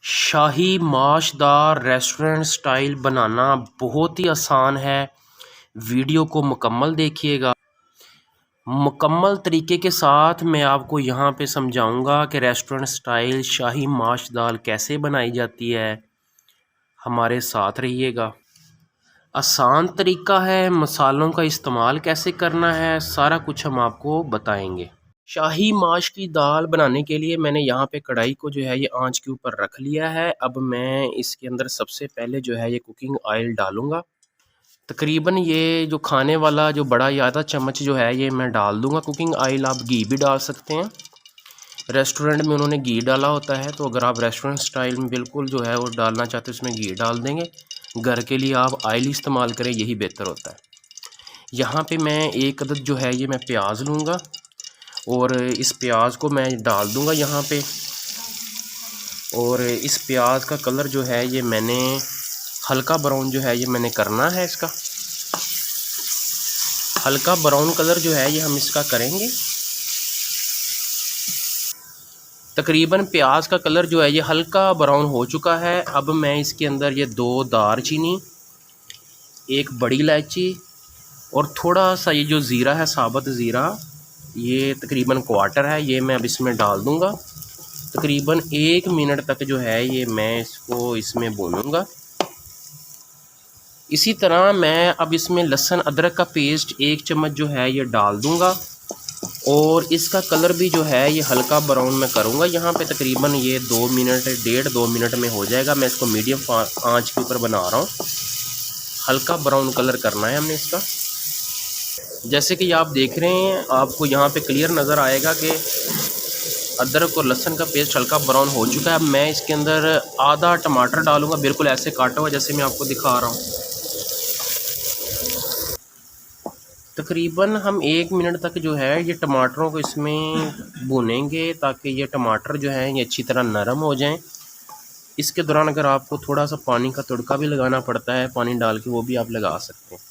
शाही माशदार restaurant style बनाना बहुत ही आसान है। वीडियो को मुकम्मल देखिएगा। मुकम्मल तरीके के साथ मैं आपको यहाँ पे समझाऊंगा कि रेस्टोरेंट स्टाइल शाही माश दाल कैसे बनाई जाती है। हमारे साथ रहिएगा। आसान तरीका है, मसालों का इस्तेमाल कैसे करना है, सारा कुछ हम आपको बताएंगे। शाही माश की दाल बनाने के लिए मैंने यहाँ पे कढ़ाई को जो है ये आंच के ऊपर रख लिया है। अब मैं इसके अंदर सबसे पहले जो है ये कुकिंग ऑयल डालूंगा। तकरीबन ये जो खाने वाला जो बड़ा या आधा चम्मच जो है ये मैं डाल दूंगा कुकिंग ऑयल। आप घी भी डाल सकते हैं, रेस्टोरेंट में उन्होंने घी डाला होता है, तो अगर आप रेस्टोरेंट स्टाइल में बिल्कुल जो है वो डालना चाहते हैं उसमें घी डाल देंगे। घर के लिए आप ऑयल इस्तेमाल करें, यही बेहतर होता है। यहाँ पे मैं एक अदद जो है ये मैं प्याज लूँगा और इस प्याज को मैं डाल दूंगा यहाँ पे। और इस प्याज का कलर जो है ये मैंने हल्का ब्राउन जो है ये मैंने करना है। इसका हल्का ब्राउन कलर जो है ये हम इसका करेंगे। तकरीबन प्याज का कलर जो है ये हल्का ब्राउन हो चुका है। अब मैं इसके अंदर ये 2 दालचीनी, 1 बड़ी इलायची और थोड़ा सा ये जो ज़ीरा है, साबुत ज़ीरा, ये तकरीबन क्वार्टर है, ये मैं अब इसमें डाल दूंगा। तकरीबन 1 मिनट तक जो है ये मैं इसको इसमें भूनूंगा। इसी तरह मैं अब इसमें लहसुन अदरक का पेस्ट 1 चम्मच जो है ये डाल दूंगा और इसका कलर भी जो है ये हल्का ब्राउन मैं करूंगा। यहाँ पे तकरीबन ये 2 मिनट, 1.5-2 मिनट में हो जाएगा। मैं इसको मीडियम आंच के ऊपर बना रहा हूँ। हल्का ब्राउन कलर करना है हमने इसका। जैसे कि आप देख रहे हैं, आपको यहाँ पे क्लियर नज़र आएगा कि अदरक और लहसुन का पेस्ट हल्का ब्राउन हो चुका है। अब मैं इसके अंदर आधा टमाटर डालूंगा, बिल्कुल ऐसे काटा हुआ जैसे मैं आपको दिखा रहा हूँ। तकरीबन हम 1 मिनट तक जो है ये टमाटरों को इसमें भूनेंगे ताकि ये टमाटर जो है ये अच्छी तरह नरम हो जाएं। इसके दौरान अगर आपको थोड़ा सा पानी का तड़का भी लगाना पड़ता है, पानी डाल के, वो भी आप लगा सकते हैं।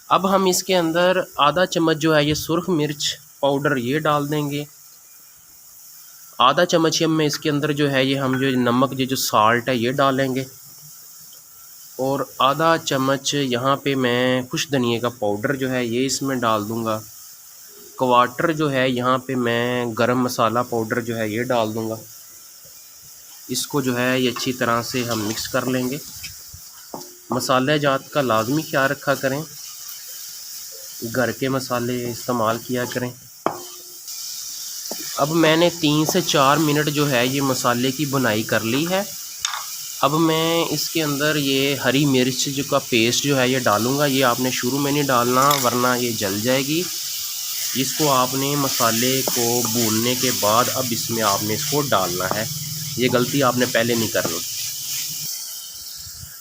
अब हम इसके अंदर आधा चम्मच जो है ये सुर्ख मिर्च पाउडर ये डाल देंगे। आधा चम्मच हम इसके अंदर जो है ये हम जो नमक, ये जो साल्ट है ये डालेंगे। और आधा चम्मच यहाँ पे मैं खुश धनिए का पाउडर जो है ये इसमें डाल दूँगा। क्वार्टर जो है यहाँ पे मैं गरम मसाला पाउडर जो है ये डाल दूँगा। इसको जो है ये अच्छी तरह से हम मिक्स कर लेंगे। मसाले जात का लाजमी ख्याल रखा करें, घर के मसाले इस्तेमाल किया करें। अब मैंने 3 से 4 मिनट जो है ये मसाले की भुनाई कर ली है। अब मैं इसके अंदर ये हरी मिर्च जो का पेस्ट जो है ये डालूँगा। ये आपने शुरू में नहीं डालना वरना ये जल जाएगी। इसको आपने मसाले को भूनने के बाद अब इसमें आपने इसको डालना है, ये गलती आपने पहले नहीं करनी।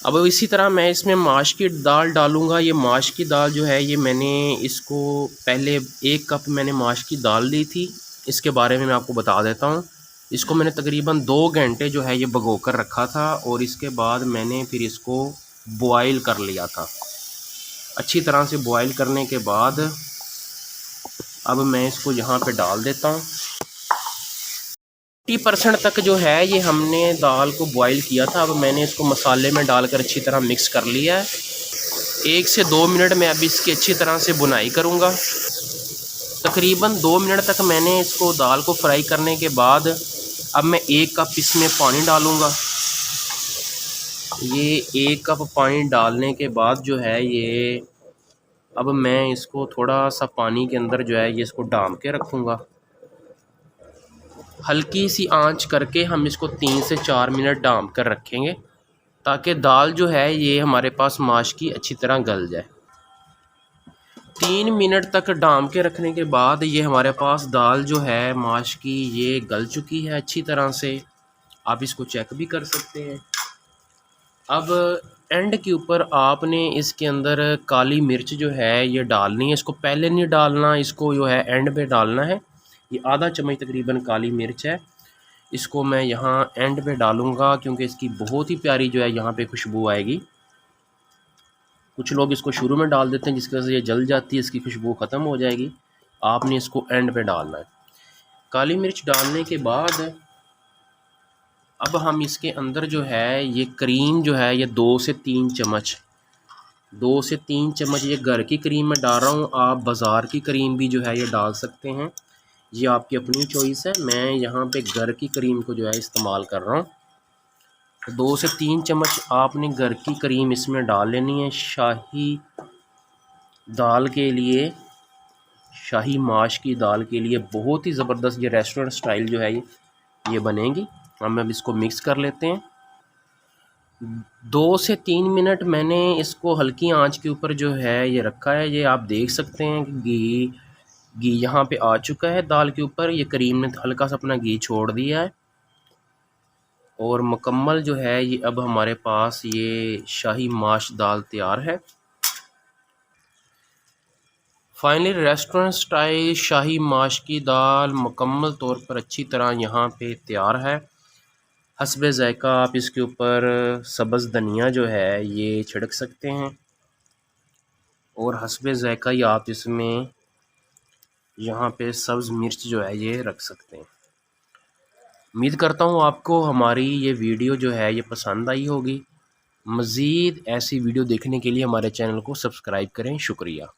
अब इसी तरह मैं इसमें माश की दाल डालूँगा। ये माश की दाल जो है ये मैंने इसको पहले 1 कप मैंने माश की दाल ली थी। इसके बारे में मैं आपको बता देता हूँ। इसको मैंने तकरीबन 2 घंटे जो है ये भिगो कर रखा था और इसके बाद मैंने फिर इसको बॉयल कर लिया था। अच्छी तरह से बॉयल करने के बाद अब मैं इसको यहाँ पे डाल देता हूँ। 80% तक जो है ये हमने दाल को बॉयल किया था। अब मैंने इसको मसाले में डालकर अच्छी तरह मिक्स कर लिया है। 1 से 2 मिनट में अब इसकी अच्छी तरह से बुनाई करूँगा। तकरीबन 2 मिनट तक मैंने इसको दाल को फ्राई करने के बाद अब मैं 1 कप इसमें पानी डालूँगा। ये 1 कप पानी डालने के बाद जो है ये अब मैं इसको थोड़ा सा पानी के अंदर जो है ये इसको डाम के रखूँगा। हल्की सी आंच करके हम इसको 3 से 4 मिनट डाम कर रखेंगे ताकि दाल जो है ये हमारे पास माश की अच्छी तरह गल जाए। 3 मिनट तक डाम के रखने के बाद ये हमारे पास दाल जो है माश की ये गल चुकी है अच्छी तरह से। आप इसको चेक भी कर सकते हैं। अब एंड के ऊपर आपने इसके अंदर काली मिर्च जो है ये डालनी है। इसको पहले नहीं डालना, इसको जो है एंड पे डालना है। ये आधा चम्मच तकरीबन काली मिर्च है, इसको मैं यहाँ एंड पे डालूँगा क्योंकि इसकी बहुत ही प्यारी जो है यहाँ पे खुशबू आएगी। कुछ लोग इसको शुरू में डाल देते हैं जिसकी वजह से ये जल जाती है, इसकी खुशबू ख़त्म हो जाएगी। आपने इसको एंड पे डालना है। काली मिर्च डालने के बाद अब हम इसके अंदर जो है ये क्रीम जो है ये 2 से 3 चम्मच ये घर की क्रीम मैं डाल रहा हूँ। आप बाज़ार की क्रीम भी जो है ये डाल सकते हैं, ये आपकी अपनी चॉइस है। मैं यहाँ पे घर की क्रीम को जो है इस्तेमाल कर रहा हूँ। 2 से 3 चम्मच आपने घर की क्रीम इसमें डाल लेनी है। शाही दाल के लिए, शाही माश की दाल के लिए बहुत ही ज़बरदस्त ये रेस्टोरेंट स्टाइल जो है ये बनेगी। हम अब इसको मिक्स कर लेते हैं। 2 से 3 मिनट मैंने इसको हल्की आंच के ऊपर जो है ये रखा है। ये आप देख सकते हैं कि घी यहाँ पे आ चुका है दाल के ऊपर। ये करीम ने हल्का सा अपना घी छोड़ दिया है और मुकम्मल जो है ये अब हमारे पास ये शाही माश दाल तैयार है। फाइनली रेस्टोरेंट स्टाइल शाही माश की दाल मुकम्मल तौर पर अच्छी तरह यहाँ पे तैयार है। हस्बे ज़ायक़ा आप इसके ऊपर सब्ज़ धनिया जो है ये छिड़क सकते हैं और हस्बे ज़ायक़ा ही आप इसमें यहाँ पे सब्ज़ मिर्च जो है ये रख सकते हैं। उम्मीद करता हूँ आपको हमारी ये वीडियो जो है ये पसंद आई होगी। मज़ीद ऐसी वीडियो देखने के लिए हमारे चैनल को सब्सक्राइब करें। शुक्रिया।